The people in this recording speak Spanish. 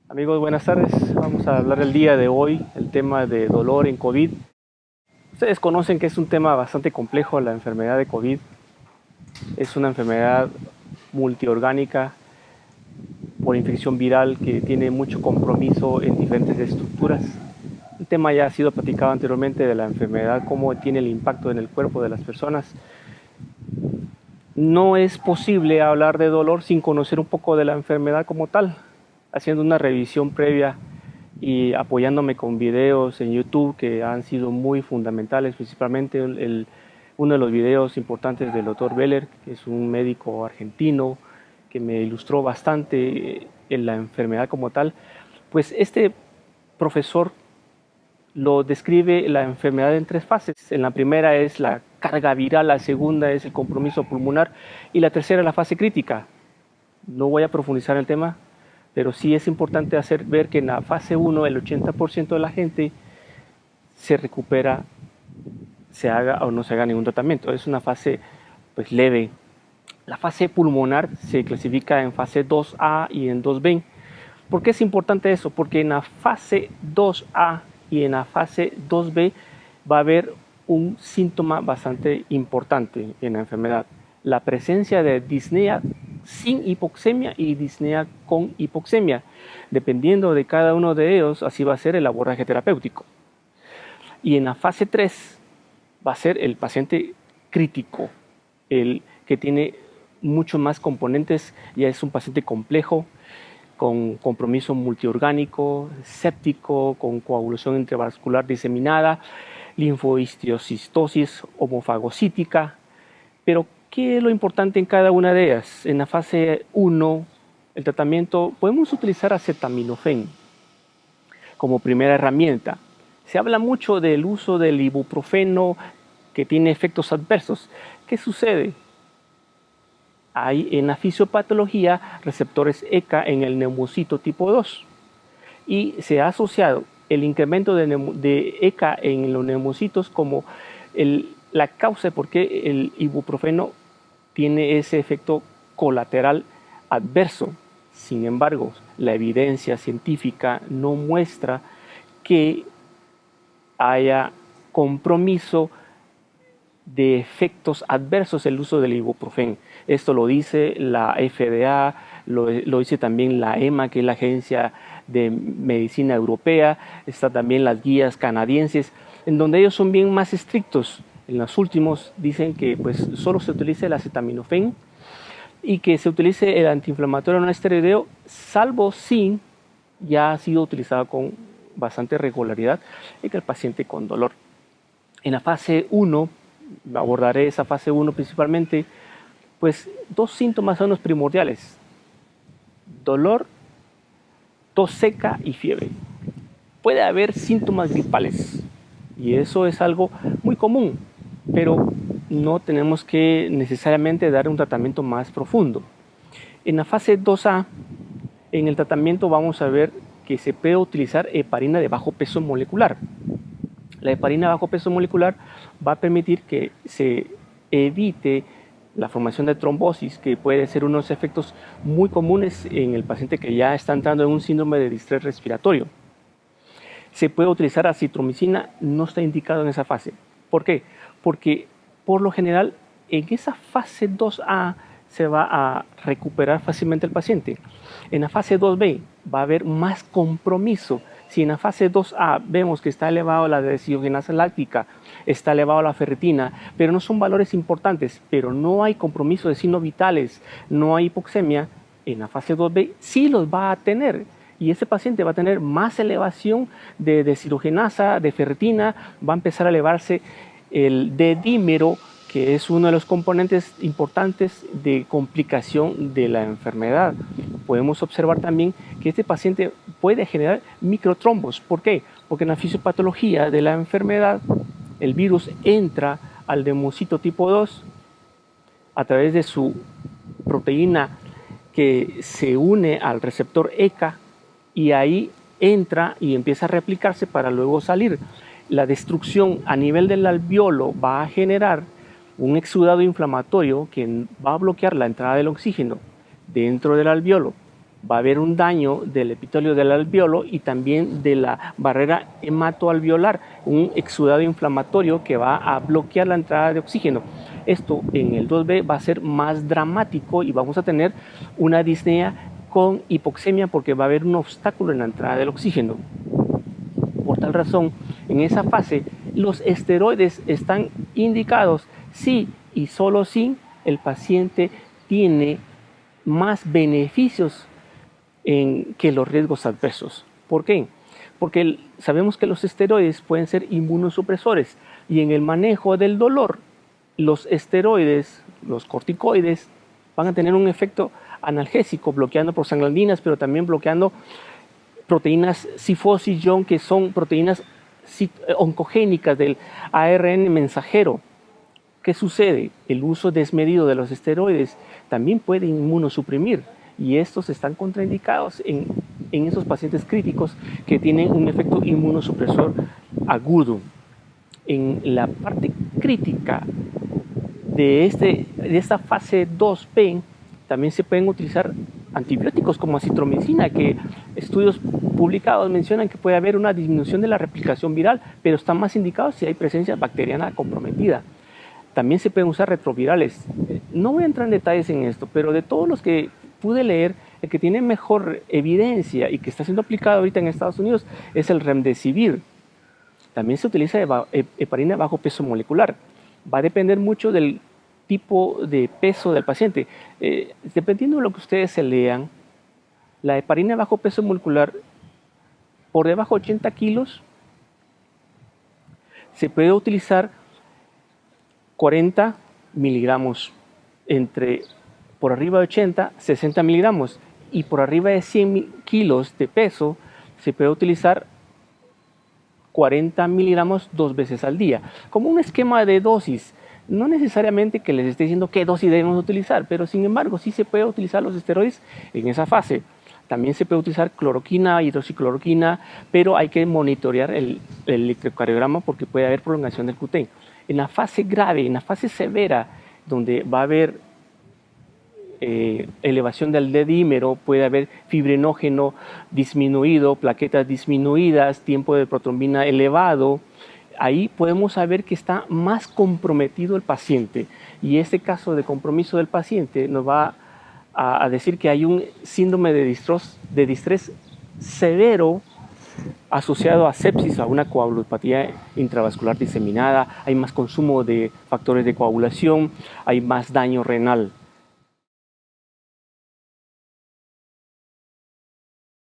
Amigos, buenas tardes. Vamos a hablar el día de hoy, el tema de dolor en COVID. Ustedes conocen que es un tema bastante complejo la enfermedad de COVID. Es una enfermedad multiorgánica por infección viral que tiene mucho compromiso en diferentes estructuras. El tema ya ha sido platicado anteriormente de la enfermedad, cómo tiene el impacto en el cuerpo de las personas. No es posible hablar de dolor sin conocer un poco de la enfermedad como tal, haciendo una revisión previa y apoyándome con videos en YouTube que han sido muy fundamentales, principalmente uno de los videos importantes del doctor Beller, que es un médico argentino que me ilustró bastante en la enfermedad como tal. Pues este profesor lo describe la enfermedad en tres fases. En la primera es la carga viral, la segunda es el compromiso pulmonar y la tercera es la fase crítica. No voy a profundizar en el tema, pero sí es importante hacer ver que en la fase 1 el 80% de la gente se recupera, se haga o no se haga ningún tratamiento. Es una fase pues leve. La fase pulmonar se clasifica en fase 2A y en 2B. ¿Por qué es importante eso? Porque en la fase 2A y en la fase 2B va a haber un síntoma bastante importante en la enfermedad. La presencia de disnea sin hipoxemia y disnea con hipoxemia. Dependiendo de cada uno de ellos, así va a ser el abordaje terapéutico. Y en la fase 3 va a ser el paciente crítico, el que tiene mucho más componentes, ya es un paciente complejo, con compromiso multiorgánico, séptico, con coagulación intravascular diseminada, linfohistiocytosis homofagocítica. Pero, ¿qué es lo importante en cada una de ellas? En la fase 1, el tratamiento, podemos utilizar acetaminofén como primera herramienta. Se habla mucho del uso del ibuprofeno que tiene efectos adversos. ¿Qué sucede? Hay en la fisiopatología receptores ECA en el neumocito tipo 2 y se ha asociado el incremento de ECA en los neumocitos como la causa de por qué el ibuprofeno tiene ese efecto colateral adverso. Sin embargo, la evidencia científica no muestra que haya compromiso de efectos adversos el uso del ibuprofeno. Esto lo dice la FDA, lo dice también la EMA, que es la Agencia de Medicina Europea, está también las guías canadienses, en donde ellos son bien más estrictos. En los últimos dicen que pues solo se utilice el acetaminofén y que se utilice el antiinflamatorio no esteroideo, salvo si ya ha sido utilizado con bastante regularidad en el paciente con dolor. En la fase 1, abordaré esa fase 1 principalmente, pues dos síntomas son los primordiales: dolor, tos seca y fiebre. Puede haber síntomas gripales y eso es algo muy común, pero no tenemos que necesariamente dar un tratamiento más profundo. En la fase 2A, en el tratamiento vamos a ver que se puede utilizar heparina de bajo peso molecular. La heparina de bajo peso molecular va a permitir que se evite la formación de trombosis, que puede ser unos efectos muy comunes en el paciente que ya está entrando en un síndrome de distrés respiratorio. Se puede utilizar acitromicina, no está indicado en esa fase. ¿Por qué? Porque por lo general en esa fase 2A se va a recuperar fácilmente el paciente. En la fase 2B va a haber más compromiso. Si en la fase 2A vemos que está elevado la desoxigenasa láctica, está elevado la ferritina, pero no son valores importantes, pero no hay compromiso de signos vitales, no hay hipoxemia, en la fase 2B sí los va a tener. Y ese paciente va a tener más elevación de deshidrogenasa, de ferritina, va a empezar a elevarse el D-dímero, que es uno de los componentes importantes de complicación de la enfermedad. Podemos observar también que este paciente puede generar microtrombos. ¿Por qué? Porque en la fisiopatología de la enfermedad, el virus entra al neumocito tipo 2 a través de su proteína que se une al receptor ECA y ahí entra y empieza a replicarse para luego salir. La destrucción a nivel del alveolo va a generar un exudado inflamatorio que va a bloquear la entrada del oxígeno dentro del alveolo. Va a haber un daño del epitelio del alveolo y también de la barrera hematoalveolar, un exudado inflamatorio que va a bloquear la entrada de oxígeno. Esto en el 2B va a ser más dramático y vamos a tener una disnea con hipoxemia porque va a haber un obstáculo en la entrada del oxígeno. Por tal razón, en esa fase, los esteroides están indicados si y solo si el paciente tiene más beneficios que los riesgos adversos. ¿Por qué? Porque sabemos que los esteroides pueden ser inmunosupresores y en el manejo del dolor, los esteroides, los corticoides, van a tener un efecto analgésico, bloqueando prostaglandinas, pero también bloqueando proteínas CIFOS y JON, que son proteínas oncogénicas del ARN mensajero. ¿Qué sucede? El uso desmedido de los esteroides también puede inmunosuprimir y estos están contraindicados en esos pacientes críticos que tienen un efecto inmunosupresor agudo. En la parte crítica de esta fase 2B también se pueden utilizar antibióticos como acitromicina, que estudios publicados mencionan que puede haber una disminución de la replicación viral, pero están más indicados si hay presencia bacteriana comprometida. También se pueden usar retrovirales. No voy a entrar en detalles en esto, pero de todos los que pude leer, el que tiene mejor evidencia y que está siendo aplicado ahorita en Estados Unidos es el Remdesivir. También se utiliza heparina de bajo peso molecular. Va a depender mucho del tipo de peso del paciente. Dependiendo de lo que ustedes se lean, la heparina de bajo peso molecular por debajo de 80 kilos se puede utilizar 40 miligramos, por arriba de 80, 60 miligramos, y por arriba de 100 kilos de peso se puede utilizar 40 miligramos 2 veces al día, como un esquema de dosis. No necesariamente que les esté diciendo qué dosis debemos utilizar, pero sin embargo sí se puede utilizar los esteroides en esa fase. También se puede utilizar cloroquina, hidroxicloroquina, pero hay que monitorear el electrocardiograma porque puede haber prolongación del QT. En la fase grave, en la fase severa, donde va a haber elevación del D-dímero, puede haber fibrinógeno disminuido, plaquetas disminuidas, tiempo de protrombina elevado, ahí podemos saber que está más comprometido el paciente. Y este caso de compromiso del paciente nos va a decir que hay un síndrome de distrés severo asociado a sepsis, a una coagulopatía intravascular diseminada, hay más consumo de factores de coagulación, hay más daño renal.